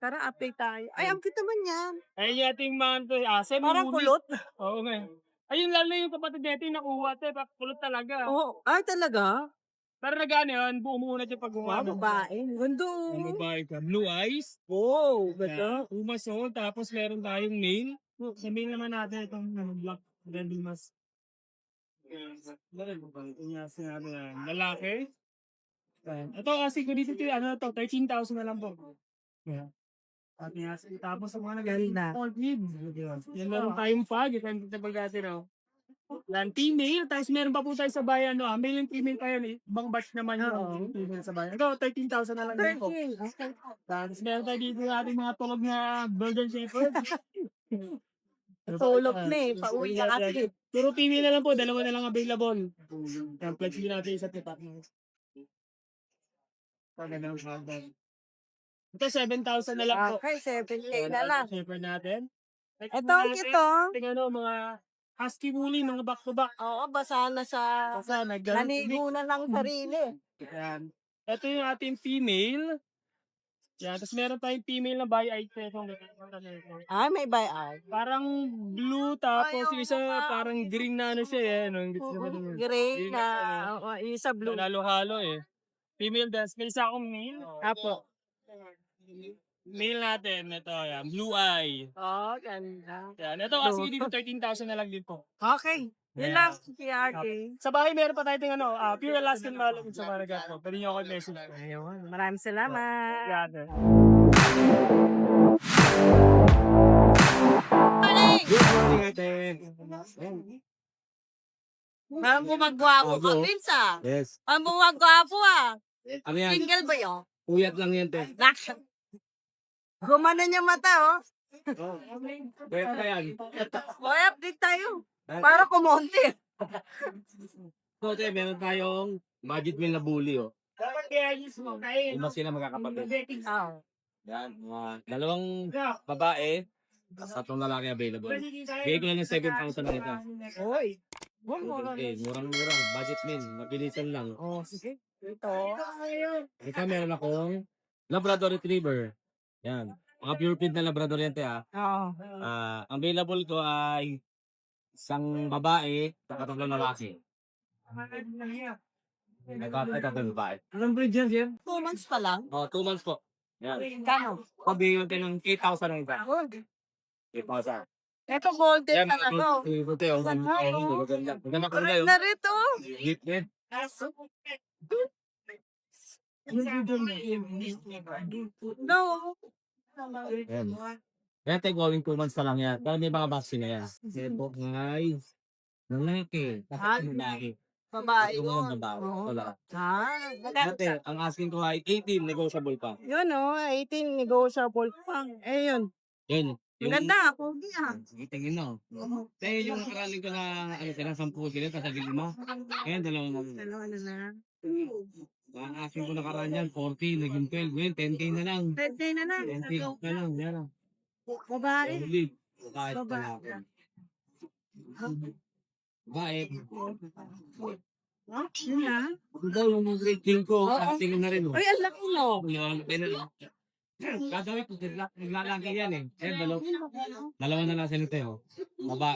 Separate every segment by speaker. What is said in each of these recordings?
Speaker 1: Tara, update tayo. Ay, ang cute naman yan.
Speaker 2: Ayun yung ating mga
Speaker 1: Parang
Speaker 2: semi-unit.
Speaker 1: kulot.
Speaker 2: Oo nga. Ayun lalo yung kapatid natin yung nakuha te, kulot talaga.
Speaker 1: Oo. Ay, talaga?
Speaker 2: Pero nag-ano yun, umuunat yung pagkuha.
Speaker 1: Wow, babae. Ganda.
Speaker 2: Ang babae ka. Blue eyes.
Speaker 1: Wow,
Speaker 2: Yeah.
Speaker 1: ganda.
Speaker 2: Umasol, tapos meron tayong male. Sa male naman natin itong black red mas. Lalaki. Ito kasi ko dito ano to 13,000 na lang po. Yeah. Tapos sa mga
Speaker 1: Ganda.
Speaker 2: yan meron tayong fog, ito yung pagkati no. Yan, female, tapos meron pa po tayo sa bayan, no? Male and female tayo, ibang batch naman yung female sa bayan. Ito, 13,000 na lang din po.
Speaker 1: 13. Okay.
Speaker 2: Tapos meron tayo dito yung ating mga tulog na golden shepherd.
Speaker 1: Tulog na eh. Pauwi ka kasi.
Speaker 2: Puro female na lang po, dalawa na lang available. Yan, flex din natin isa tipak. Ito, 7,000 na lang po.
Speaker 1: Okay, 7K na lang.
Speaker 2: Shepherd natin.
Speaker 1: Ito, ito.
Speaker 2: Tingnan ano, mga husky woolly, mga back-to-back.
Speaker 1: Oo, basa na sa...
Speaker 2: Basta
Speaker 1: Naligo na ng sarili.
Speaker 2: Yan. Ito yung ating female. Yan. Tapos meron tayong female na bi-eyed peso.
Speaker 1: Ay, may buy-out.
Speaker 2: Parang blue, tapos
Speaker 1: Ay,
Speaker 2: yung isa
Speaker 1: oo nga.
Speaker 2: parang green na ano siya eh. Ano,
Speaker 1: Gray na, isa blue.
Speaker 2: halo-halo eh. Female dance. May isa akong male.
Speaker 1: Apo.
Speaker 2: Male natin. Ito, yan. Blue eye.
Speaker 1: Oh, ganda.
Speaker 2: Yan. Ito kasi dito 13,000 na lang din po.
Speaker 1: Okay. Yun
Speaker 2: Yeah.
Speaker 1: lang, PRK.
Speaker 2: Sa bahay meron pa tayo ting ano, pure Alaskan Malamig sa Maragat po. Pwede nyo ako i-message.
Speaker 1: Ayun, maraming salamat.
Speaker 2: Yan.
Speaker 3: Good morning, ate.
Speaker 1: Parang gumagwapo ka,
Speaker 3: Ako?
Speaker 1: Vince ah.
Speaker 3: Yes.
Speaker 1: Ang gumagwapo ah.
Speaker 3: Ano yan?
Speaker 1: Single ba yun?
Speaker 3: Puyat lang yan, te.
Speaker 1: Gumanan yung mata oh.
Speaker 3: Oh. Puyat ka yan.
Speaker 1: Boy, update tayo. Para kumonti.
Speaker 3: So, te, meron tayong budget meal na bully, oh.
Speaker 2: Dapat kaya use mo.
Speaker 3: Lima sila magkakapatid.
Speaker 1: Oh.
Speaker 3: Yan, mga dalawang babae, tatlong lalaki available. Bigay ko lang ng 7,000 lang ito.
Speaker 1: Oy.
Speaker 3: Okay, murang-murang. Budget meal, mabilisan lang.
Speaker 1: Oh, sige. Ito.
Speaker 3: Ito, meron akong Labrador Retriever. Yan. Mga pure breed na Labrador yan, te, ah.
Speaker 1: Oo.
Speaker 3: Ang available ko ay isang babae at tatlong lalaki. Ito babae.
Speaker 2: Anong breed yan, sir?
Speaker 1: 2 months pa lang.
Speaker 3: Oh, 2 months po. Yan.
Speaker 1: Kano?
Speaker 3: Pabigyan ko ng 8,000 ang isa.
Speaker 1: Good.
Speaker 3: 8,000.
Speaker 1: Ito golden
Speaker 3: Yan,
Speaker 1: na to.
Speaker 3: ito yung maganda. Maganda ko
Speaker 1: Correct
Speaker 3: na
Speaker 1: na rin to.
Speaker 3: Hit, hit.
Speaker 1: No.
Speaker 3: Yan. Yan, tayo going 2 months pa lang yan. Pero may mga vaccine na yan. Ito ay lalaki. Kasi lalaki.
Speaker 1: Babae
Speaker 3: Ito
Speaker 1: yun.
Speaker 3: mga babae.
Speaker 1: Oo.
Speaker 3: Wala.
Speaker 1: Ah,
Speaker 3: Dati, ang asking ko ay 18, negotiable pa.
Speaker 1: yun oh, 18 negotiable pa. Eh yun.
Speaker 3: Yan.
Speaker 1: Ang ganda, pogi ah.
Speaker 3: Sige, tingin no. Tayo yung nakaraling ko na, ano, tira 10 sila, kasi 5. Ayan, dalawa na.
Speaker 1: Dalawa na na.
Speaker 3: Ang asking ko nakaraan yan, 40, naging 12. Ngayon, 10K na lang.
Speaker 1: Birthday na na.
Speaker 3: 10K na lang, yan lang.
Speaker 1: Babae.
Speaker 3: Only. Kahit
Speaker 1: Babae.
Speaker 3: pala. Babae.
Speaker 1: Yun na.
Speaker 3: Ito daw yung grade team ko. Tingin na rin.
Speaker 1: Uy, ang laki no.
Speaker 3: Gagawin ko, naglalaki yan eh. Dalawa na lang sila tayo.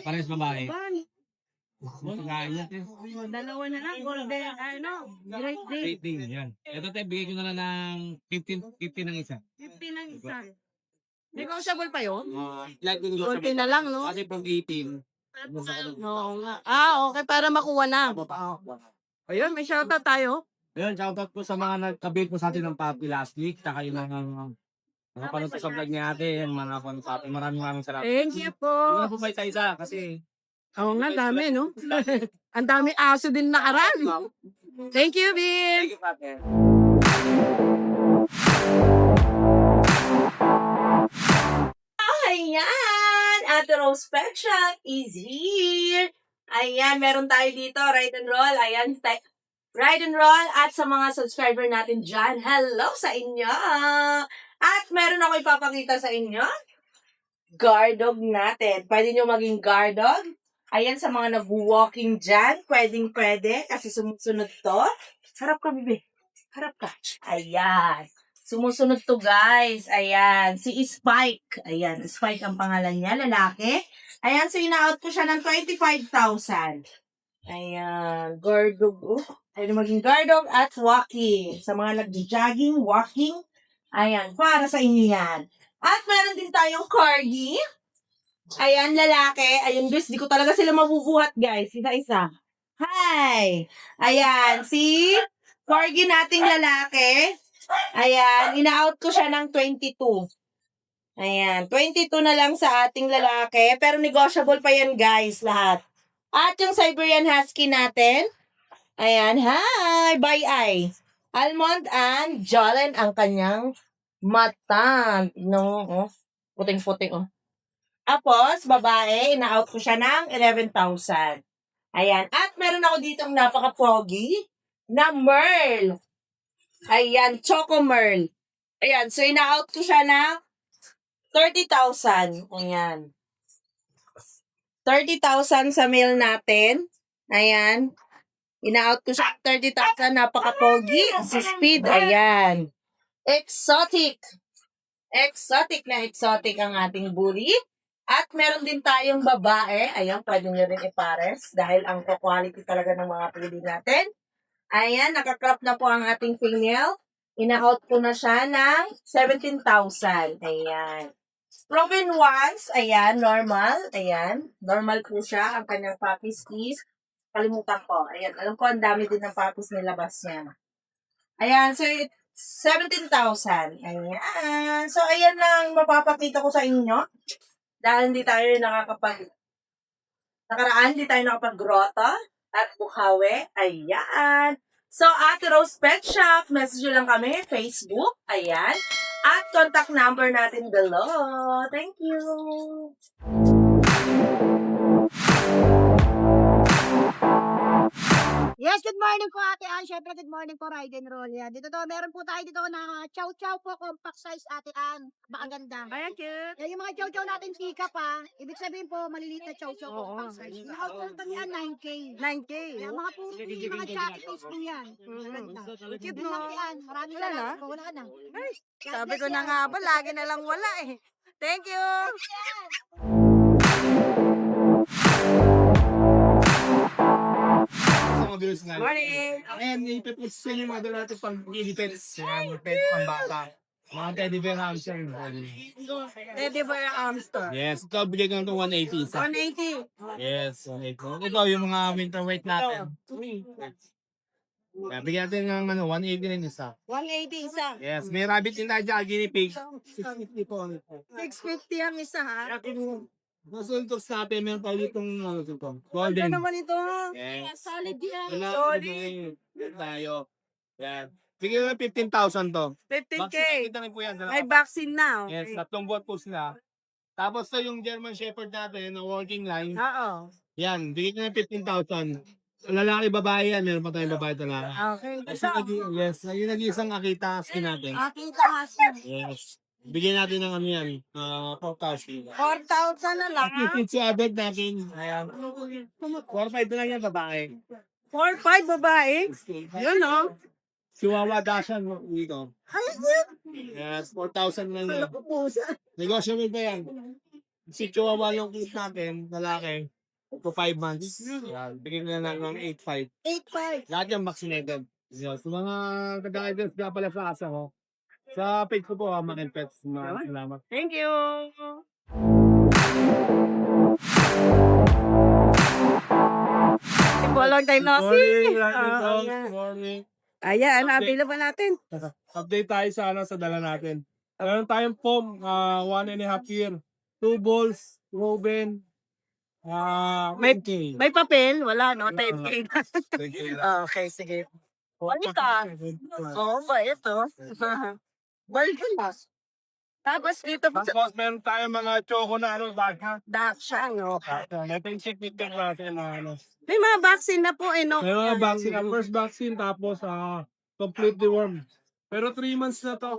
Speaker 3: Parehas babae. Pagkain niya.
Speaker 1: Dalawa na lang. Golden, ano, great day.
Speaker 3: Rating, yan. Ito tayo, bigay ko na lang ng 15 ng isa.
Speaker 1: 50 ng isa. Negotiable pa yun?
Speaker 3: Like yung
Speaker 1: Konti na lang, no?
Speaker 3: Kasi from 18.
Speaker 1: Oo nga. Okay, para makuha na. Ayun, may shoutout tayo.
Speaker 3: Ayun, shoutout po sa mga nagkabit po sa atin ng puppy last week. Tsaka yung mga panood sa vlog niya atin, mga puppy. Maraming salamat.
Speaker 1: Thank you po.
Speaker 3: Hindi na po ba isa-isa kasi
Speaker 1: Oo nga, dami, no? Ang dami aso din nakaraan. Thank you, Vin.
Speaker 3: thank you, Papi.
Speaker 4: Ayan! Ate Rose Pet Shop is here! Ayan, meron tayo dito, ride and roll. Ayan, ride and roll. At sa mga subscriber natin dyan, hello sa inyo! At meron ako ipapakita sa inyo, guard dog natin. Pwede nyo maging guard dog. Ayan, sa mga nag-walking dyan, pwedeng-pwede kasi sumusunod to. Harap ka, bibi. Harap ka. Ayan. Sumusunod to, guys. Ayan. Si Spike. Ayan. Spike ang pangalan niya. Lalaki. Ayan. So, ina-out ko siya ng 25,000. Ayan. Gardog. Pwede maging gardog at walking. Sa mga nag-jogging, walking. Ayan. Para sa inyo yan. At meron din tayong corgi. Ayan, lalaki. Ayun, guys. Di ko talaga sila mabubuhat, guys. Isa-isa. Hi! Ayan. Si corgi nating lalaki. Ayan, ina-out ko siya ng 22. Ayan, 22 na lang sa ating lalaki. Pero negotiable pa yan, guys, lahat. At yung Siberian Husky natin. Ayan, hi! By eye. Almond and Jolene ang kanyang mata. No, oh. Puting-puting, oh. Tapos, babae, ina-out ko siya ng 11,000. Ayan, at meron ako ditong napaka-froggy na Merl. Ayan, Choco Merl. Ayan, so ina-out ko siya ng 30,000. Ayan. 30,000 sa mail natin. Ayan. Ina-out ko siya ng 30,000. Napaka-pogi. Si Speed. Ayan. Exotic. Exotic na exotic ang ating bully. At meron din tayong babae. Ayan, pwede nyo rin ipares. Dahil ang quality talaga ng mga puli natin. Ayan, nakakrop na po ang ating female. Ina-out ko na siya ng 17,000. Ayan. Proven ones. Ayan, normal. Ayan. Normal po siya. Ang kanyang puppies is. Kalimutan ko. Ayan. Alam ko, ang dami din ng puppies nilabas niya. Ayan. So, 17,000. Ayan. So, ayan lang mapapakita ko sa inyo. Dahil hindi tayo nakaraan, hindi tayo nakapag-grotto. At Bukawi. Ayan. So, Ate Rose Pet Shop, message nyo lang kami, Facebook. Ayan. At contact number natin below. Thank you.
Speaker 5: Yes, good morning po Ate Ann. Syempre, good morning po, Ride and Roll. Yan. Dito to, meron po tayo dito na chow chow po, compact size Ate Ann. Makaganda.
Speaker 1: Ayan, cute.
Speaker 5: Yan, yung mga chow chow natin pika pa. Ibig sabihin po, maliliit na chow chow compact size. Nakaut po ito yan, 9K.
Speaker 1: 9K.
Speaker 5: Yan, mga puti, mga chatty face po yan. Maganda.
Speaker 1: Cute,
Speaker 5: Yun lang
Speaker 1: no?
Speaker 5: yan. Maraming
Speaker 1: Wala na?
Speaker 5: salamat po. Wala na.
Speaker 1: Ay,
Speaker 5: God
Speaker 1: sabi
Speaker 5: bless
Speaker 1: ko na
Speaker 5: yan.
Speaker 1: nga ba, lagi na lang wala eh. Thank you.
Speaker 2: Mga viewers nga.
Speaker 1: Morning.
Speaker 2: Ayan, ipipost sa inyo mga doon natin pang pets. Mga pet pang bata. Mga teddy bear hamster.
Speaker 1: Teddy bear hamster.
Speaker 2: Yes, ito bigay ko ng 180 isa.
Speaker 1: 180.
Speaker 2: Yes, 180. Ito yung mga winter weight natin. Yeah, bigyan natin ng 180 rin isa.
Speaker 1: 180 isa.
Speaker 2: Yes, may rabbit din tayo dyan, guinea pig. 650 po.
Speaker 1: 650 ang isa ha.
Speaker 2: Nasuntos natin, meron tayo ditong
Speaker 1: Ano
Speaker 2: golden.
Speaker 1: naman ito?
Speaker 2: Yes.
Speaker 5: Solid yan.
Speaker 2: Solid. Tayo. Yan. Bigyan ng 15,000 to.
Speaker 1: 15K.
Speaker 2: Vaccine kita rin po yan.
Speaker 1: May vaccine na.
Speaker 2: Yes,
Speaker 1: Okay.
Speaker 2: 3 buwan po sila. Tapos to yung German Shepherd natin na working line.
Speaker 1: Oo.
Speaker 2: Yan, bigyan ko ng 15,000. Lalaki, babae yan. Meron pa tayong babae talaga.
Speaker 1: Okay.
Speaker 2: Kasi yes, yung nag-iisang akita skin natin.
Speaker 1: Akita husband.
Speaker 2: Yes. Bigyan natin ng ano yan, 4,000.
Speaker 1: 4,000 na lang ha.
Speaker 2: At si Abed natin, ayan. 4,500 na lang yan, babae.
Speaker 1: 4,500 babae. Yun o.
Speaker 2: Chihuahua Dashan dito.
Speaker 1: Ay,
Speaker 2: Yes, 4,000 lang yan.
Speaker 1: nakupusan.
Speaker 2: Negotiable pa yan. Si Chihuahua yung case natin, lalaki. For 5 months. Yan. Bigyan na lang ng 8,500.
Speaker 1: 8,500.
Speaker 2: Lahat yung vaccinated. Yes. So, mga taga-items nga pala sa asa ko. Sa page ko po, Makin Pets. Salamat.
Speaker 1: Thank you. Long time no see.
Speaker 2: Morning.
Speaker 1: Ayan, napila pa natin.
Speaker 2: Update tayo sa sa dala natin. Meron tayong foam, 1.5 year. 2 balls, Robin.
Speaker 1: May-
Speaker 2: 10K.
Speaker 1: May papel? Wala, no? 10K na.
Speaker 2: 10K lang.
Speaker 1: Okay, sige. Balita. Oo ba, ito? Balita na. Tapos dito po sa
Speaker 2: Tapos meron tayong mga choco na bag.
Speaker 1: Dakshan, no?
Speaker 2: Ito yung signature natin na
Speaker 1: May mga vaccine na po, eh, no?
Speaker 2: May mga vaccine, first vaccine, tapos complete deworm. Pero 3 months na to.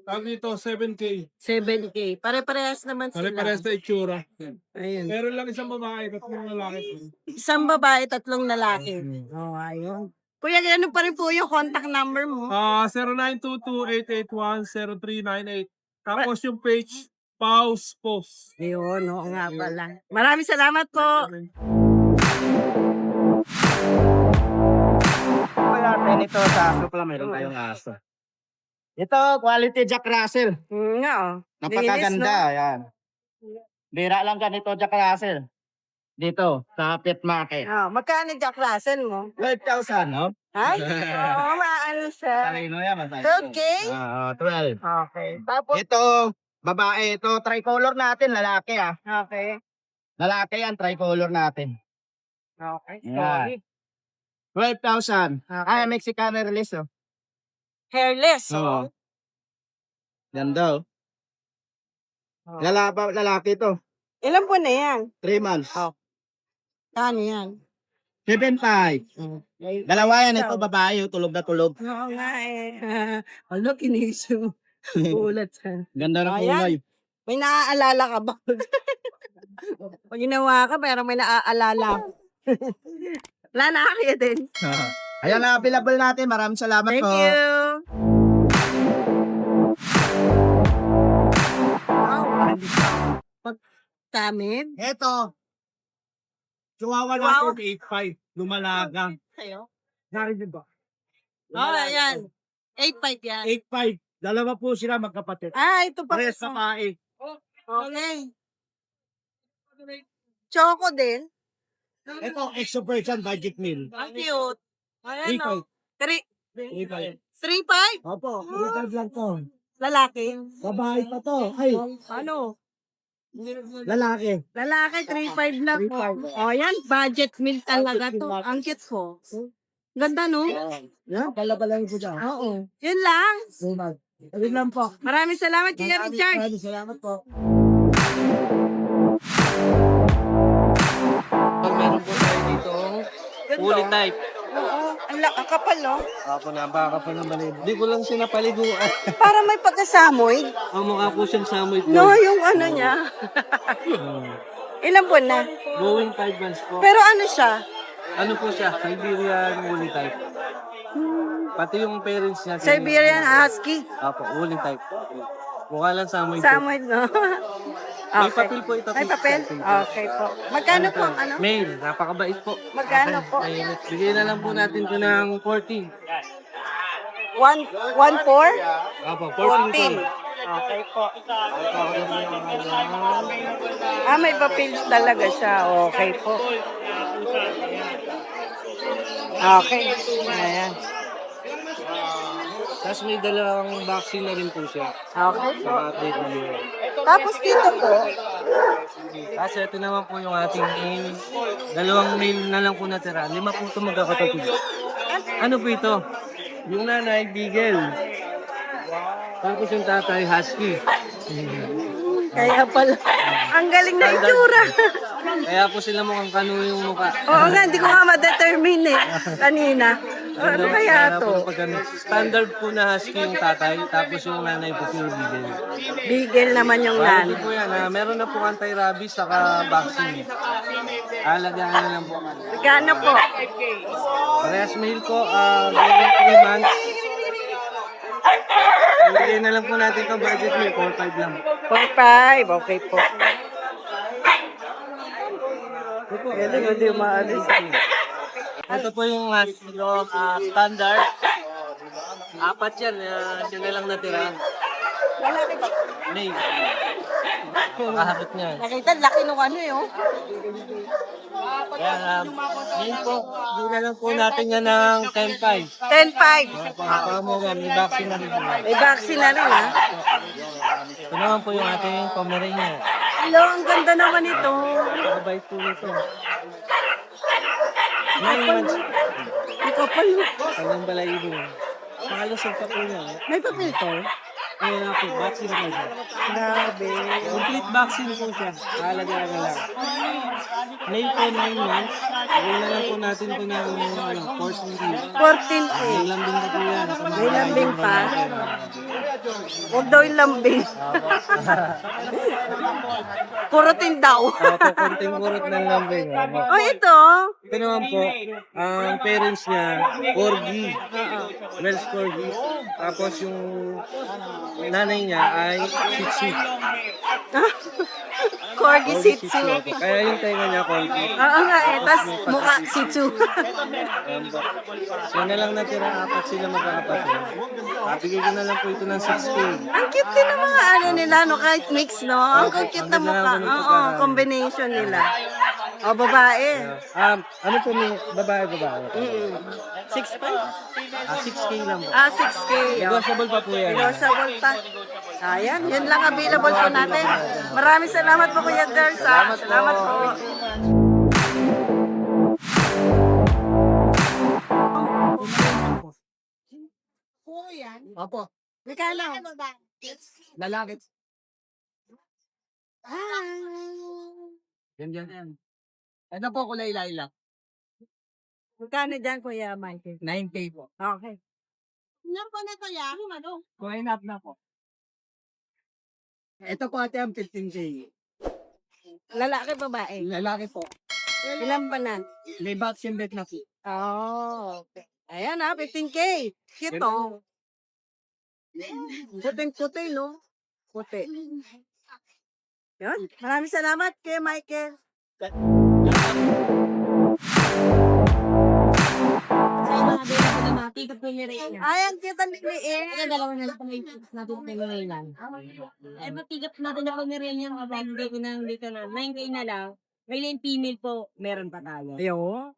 Speaker 2: Tawag dito, 7K.
Speaker 1: 7K. Pare-parehas naman sila.
Speaker 2: Pare-pares na itsura.
Speaker 1: Ayun.
Speaker 2: Meron lang isang babae, tatlong lalaki.
Speaker 1: Isang babae, 3 lalaki. Oh, ayun. Kuya, ano pa rin po yung contact number mo?
Speaker 2: 0922-881-0398. Tapos yung page, Pause Post.
Speaker 1: Ayun, oo nga pala. Maraming salamat po.
Speaker 3: Natin ito sa aso pala, mayroon tayong aso. Ito, quality Jack Russell.
Speaker 1: Nga, oh.
Speaker 3: Napakaganda, yan. Bira lang ganito Jack Russell. Dito, sa pet market.
Speaker 1: Magkano Jack Russell mo?
Speaker 3: 12,000, no?
Speaker 1: Ay, oo, maano siya.
Speaker 3: Talino yan, masaya.
Speaker 1: 12K?
Speaker 3: 12.
Speaker 1: Okay. Tapos,
Speaker 3: Ito, babae, ito, tricolor natin, lalaki
Speaker 1: okay.
Speaker 3: Lalaki yan, tricolor natin.
Speaker 1: Okay,
Speaker 3: Yan.
Speaker 1: sorry.
Speaker 3: 12,000. Ay, Mexican release, oh.
Speaker 1: Hairless,
Speaker 3: Oo. Yan daw.
Speaker 1: Oh.
Speaker 3: Lalaki to.
Speaker 1: Ilan po na yan?
Speaker 3: 3 months.
Speaker 1: Oh. Kano yan?
Speaker 3: 7,500. Dalawa yan, ito babae, oh, tulog na tulog.
Speaker 1: Oo nga eh. Ano, kinisip mo. Ulat siya.
Speaker 3: Ganda ng
Speaker 1: Ayan.
Speaker 3: kulay.
Speaker 1: May naaalala ka ba? Pag ginawa ka, pero may naaalala. Wala na kaya din.
Speaker 3: Ayan na, available natin. Maraming salamat
Speaker 1: Thank
Speaker 3: po.
Speaker 1: you. Wow. Pagkamid.
Speaker 2: Ito. Chihuahua
Speaker 1: Wow.
Speaker 2: natin, 8.5. Lumalaga.
Speaker 1: Sa'yo?
Speaker 2: Narinig ba?
Speaker 1: Oo, ayan. 8.5 yan.
Speaker 2: 8.5. Dalawa po sila magkapatid.
Speaker 1: Ito pa.
Speaker 2: Parehas babae.
Speaker 1: Okay. Choco din.
Speaker 2: Ito, extra version budget meal.
Speaker 1: Ang cute. Ayan o.
Speaker 2: 8.5.
Speaker 1: 3.5?
Speaker 2: Opo, 3.5 lang to.
Speaker 1: Lalaki.
Speaker 2: Babae pa to. Ay,
Speaker 1: Ano?
Speaker 2: lalaki.
Speaker 1: Lalaki, 3.5 lang po. O, yan. Budget meal talaga to. Ang cute po. Ganda, no?
Speaker 2: Yan, pala-pala yung po dyan.
Speaker 1: Oo. Yun lang.
Speaker 2: Ayun lang po.
Speaker 1: Maraming salamat, Kuya Richard.
Speaker 2: Maraming salamat po.
Speaker 3: Meron po tayo dito. Fully type.
Speaker 1: Oo. Ang kapal, no?
Speaker 3: Ako na, baka pa naman eh. Di ko lang siya napaliguan.
Speaker 1: Para may pagkasamoy.
Speaker 3: Ang mukha po siyang samoy po.
Speaker 1: No, yung ano niya. Ilang buwan na?
Speaker 3: Going 5 months po.
Speaker 1: Pero ano siya?
Speaker 3: Ano po siya? Siberian woolly type. Pati yung parents niya.
Speaker 1: Siberian Husky.
Speaker 3: Apo, woolly type. Mukha lang samoy po.
Speaker 1: Samoy, no?
Speaker 3: May papel po ito.
Speaker 1: May papel? Okay po. Magkano po ang ano?
Speaker 3: Male, napakabait po.
Speaker 1: Magkano po?
Speaker 3: Ayun, bigyan na lang po natin ito ng 14.
Speaker 1: 1.4?
Speaker 3: Apo, 14 po.
Speaker 1: 14. Okay po. May papel talaga siya. Okay po. Okay. Ayan.
Speaker 3: Tapos may dalawang vaccine na rin po siya.
Speaker 1: Okay po.
Speaker 3: Sa update na yun.
Speaker 1: Tapos dito po,
Speaker 3: Kasi ito naman po yung ating male. Dalawang male na lang po natira. 5 po ito magkakapatid. Ano po ito? Yung nanay, Beagle. Tapos yung tatay, Husky.
Speaker 1: kaya pala. Ang galing na itsura.
Speaker 3: Kaya po sila mukhang kanu yung mukha.
Speaker 1: Oo nga, hindi ko nga ma-determine eh. Kanina. Ano kaya to?
Speaker 3: Standard po na Husky yung tatay, tapos yung nanay po pure Beagle.
Speaker 1: Bigel naman yung
Speaker 3: Bali
Speaker 1: nan.
Speaker 3: po yan, meron na po anti-rabies saka vaccine. Alagaan na lang po.
Speaker 1: Magkano po?
Speaker 3: Parehas male po, going 3 months. Bigyan na lang po natin itong budget meal, 4-5 lang.
Speaker 1: 4.5. Okay po. Galing, hindi maalis.
Speaker 3: Ito po yung standard. 4 yan, yun na lang natira.
Speaker 1: Lalaki ba?
Speaker 3: May. Nakaharap niya.
Speaker 1: Nakita, laki nung ano eh, oh.
Speaker 3: Kaya, yun po, bigyan na lang po natin yan ng 10-5.
Speaker 1: 10.5.
Speaker 3: Para mo yan, may vaccine na rin.
Speaker 1: May vaccine na rin, ha?
Speaker 3: Ito naman po yung ating Pomeranian.
Speaker 1: Hello, ang ganda naman ito.
Speaker 3: Mabait po nito. 9 months.
Speaker 1: Ikaw pa yun.
Speaker 3: Kanyang balayibo. Halos ang papel niya.
Speaker 1: May papel to?
Speaker 3: Ayun na po, vaccine po siya.
Speaker 1: Grabe.
Speaker 3: Complete vaccine po siya. Alaga-alaga lang. Male po 9 months. Gawin na lang po natin po ng 14 days.
Speaker 1: 14K.
Speaker 3: May lambing na po yan. Sa mga
Speaker 1: May lambing pa?
Speaker 3: natin.
Speaker 1: Huwag daw yung lambing. Kurutin daw.
Speaker 3: Konting kurot ng lambing.
Speaker 1: Oh, ito.
Speaker 3: Ito naman po, ang parents niya, Corgi. Welsh Corgi. Tapos yung nanay niya ay Shih Tzu.
Speaker 1: Corgi Shih Tzu.
Speaker 3: Kaya yung tenga niya, Corgi.
Speaker 1: Oo nga eh. Tapos mukha Shih Tzu.
Speaker 3: So na lang natira, apat sila magkakapatid. Bigay ko na lang po ito ng 6K.
Speaker 1: Ang cute din ng mga ano nila, no? Kahit mix, no? Ang cute na mukha. Oo, combination nila. O, babae.
Speaker 3: Ano po may babae?
Speaker 1: 6'5"?
Speaker 3: 6K lang po.
Speaker 1: 6K.
Speaker 3: Negotiable pa po yan.
Speaker 1: Negotiable pa. Ayan, yun lang available po natin. Maraming salamat po, Kuya Ders. Salamat po.
Speaker 5: Oo yan.
Speaker 2: Opo.
Speaker 5: Regalo.
Speaker 2: Lalaki.
Speaker 5: Ah.
Speaker 2: Yan. Ito po, kulay lilac.
Speaker 1: Magkano dyan, Kuya Michael?
Speaker 2: 9K po.
Speaker 1: Okay.
Speaker 5: Ilan po na to ya? Ano?
Speaker 2: Kuhain up na po. Ito po ate ang 15K.
Speaker 1: Lalaki, babae.
Speaker 2: Lalaki po.
Speaker 1: Ilan ba na?
Speaker 2: May vaccine bet na po.
Speaker 1: Oh, okay. Ayan 15K. Cute, oh. Puting-puti, no? Puti. Yun. Maraming salamat, Kuya Michael. Ay, ang cute ang liit.
Speaker 6: Dalawa na lang kami natin pinag-ilan. Eh, matigap natin na pamirilyan mga bagay ko na dito na. 9K na lang. Ngayon female po, meron pa tayo.
Speaker 1: Ayun.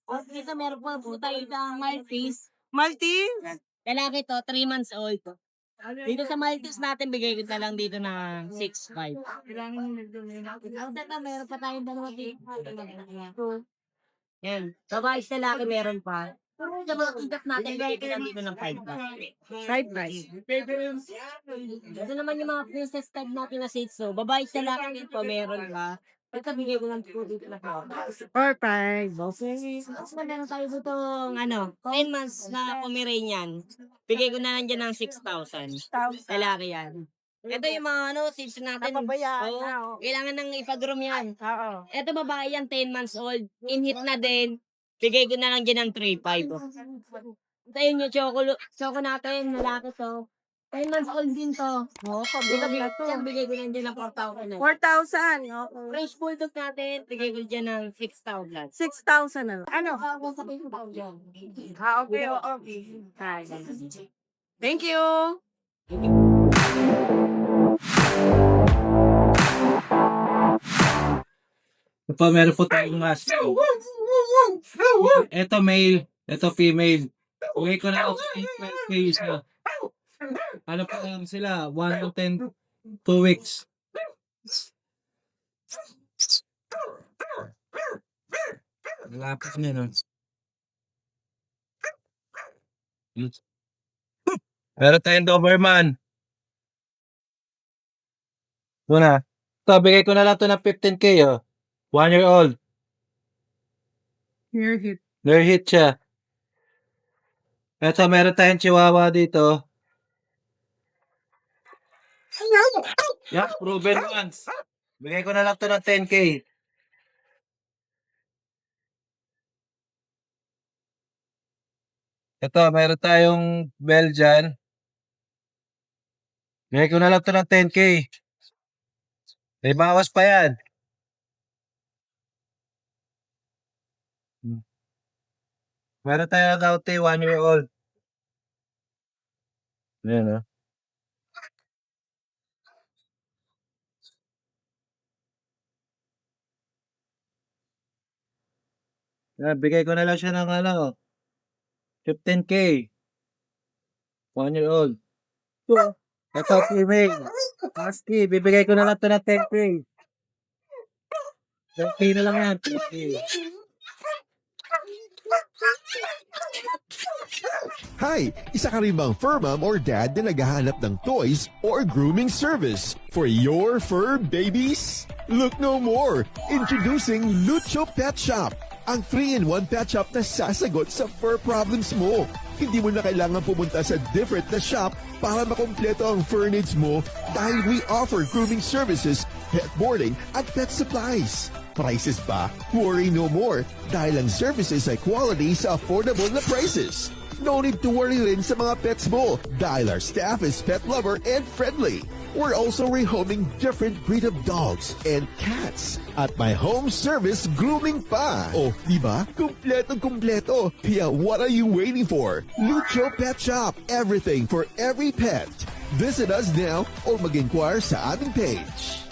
Speaker 6: O, dito meron pa po tayo sa Maltese.
Speaker 1: Maltese.
Speaker 6: Lalaki to, 3 months old. Dito sa Maltese natin, bigay ko na lang dito na 6'5". Ang data, meron pa tayong dalawa dito. Yan. Babae sa lalaki, meron pa. Sa mga tigas natin, bigay ko lang dito ng 5'5".
Speaker 1: Side price.
Speaker 6: Ito naman yung mga princess tag natin na Shih Tzu. Babae sa lalaki dito, meron pa. Ito, bigay ko lang dito na 4'5".
Speaker 1: Okay.
Speaker 6: Tapos meron tayo dito 10 months na Pomeranian. Bigay ko na lang dyan ng 6,000. Lalaki yan. Ito yung mga Shih Tzu natin.
Speaker 1: Napabayaan
Speaker 6: Oo.
Speaker 1: na, oh.
Speaker 6: Kailangan ng ipag-groom yan.
Speaker 1: Oo.
Speaker 6: Ito babae yan, 10 months old. In-hit na din. Bigay ko na lang dyan ng 3,500. Ito yun yung choco natin. Lalaki to. 10 months old din to.
Speaker 1: Oh,
Speaker 6: Ito,
Speaker 1: pabigay na to.
Speaker 6: bigay ko na dyan ng 4,000.
Speaker 1: 4,000. Okay.
Speaker 6: French bulldog natin, bigay ko dyan ng 6,000.
Speaker 1: 6,000 na lang. Ano?
Speaker 6: Okay.
Speaker 1: Okay. Okay. Hi. Thank you.
Speaker 3: Ito, meron po tayong mask. Ito male, ito female. Bigay ko na ako 12K isa. Ano pa lang sila? 1 to 10, 2 weeks. Lapit niya nun. Meron tayong Doberman. Ito na. Ito, bigay ko na lang ito ng 15K, oh. 1 year old.
Speaker 2: Here hit.
Speaker 3: Rare hit siya. Ito, meron tayong chihuahua dito. Yeah, proven ones. Bigay ko na lang ito ng 10K. Ito, meron tayong Belgian. Bigay ko na lang ito ng 10K. May bawas pa yan. Meron tayong Gaute, 1 year old. Ayan, oh. Bigay ko na lang siya ng 15K. 1 year old. Ito, female. Husky, bibigay ko na lang ito ng 10K. 10K na lang yan. 10K.
Speaker 7: Hi! Isa ka rin bang fur mom or dad na naghahanap ng toys or grooming service for your fur babies? Look no more! Introducing Lucho Pet Shop, ang 3-in-1 pet shop na sasagot sa fur problems mo. Hindi mo na kailangan pumunta sa different na shop para makompleto ang fur needs mo dahil we offer grooming services, pet boarding, at pet supplies. Prices ba? Worry no more dahil ang services ay quality sa affordable na prices. No need to worry rin sa mga pets mo dahil our staff is pet lover and friendly. We're also rehoming different breed of dogs and cats at my home service grooming pa. Oh, di ba? Kumpletong-kumpleto. Kaya what are you waiting for? Lucho Pet Shop. Everything for every pet. Visit us now or mag-inquire sa aming page.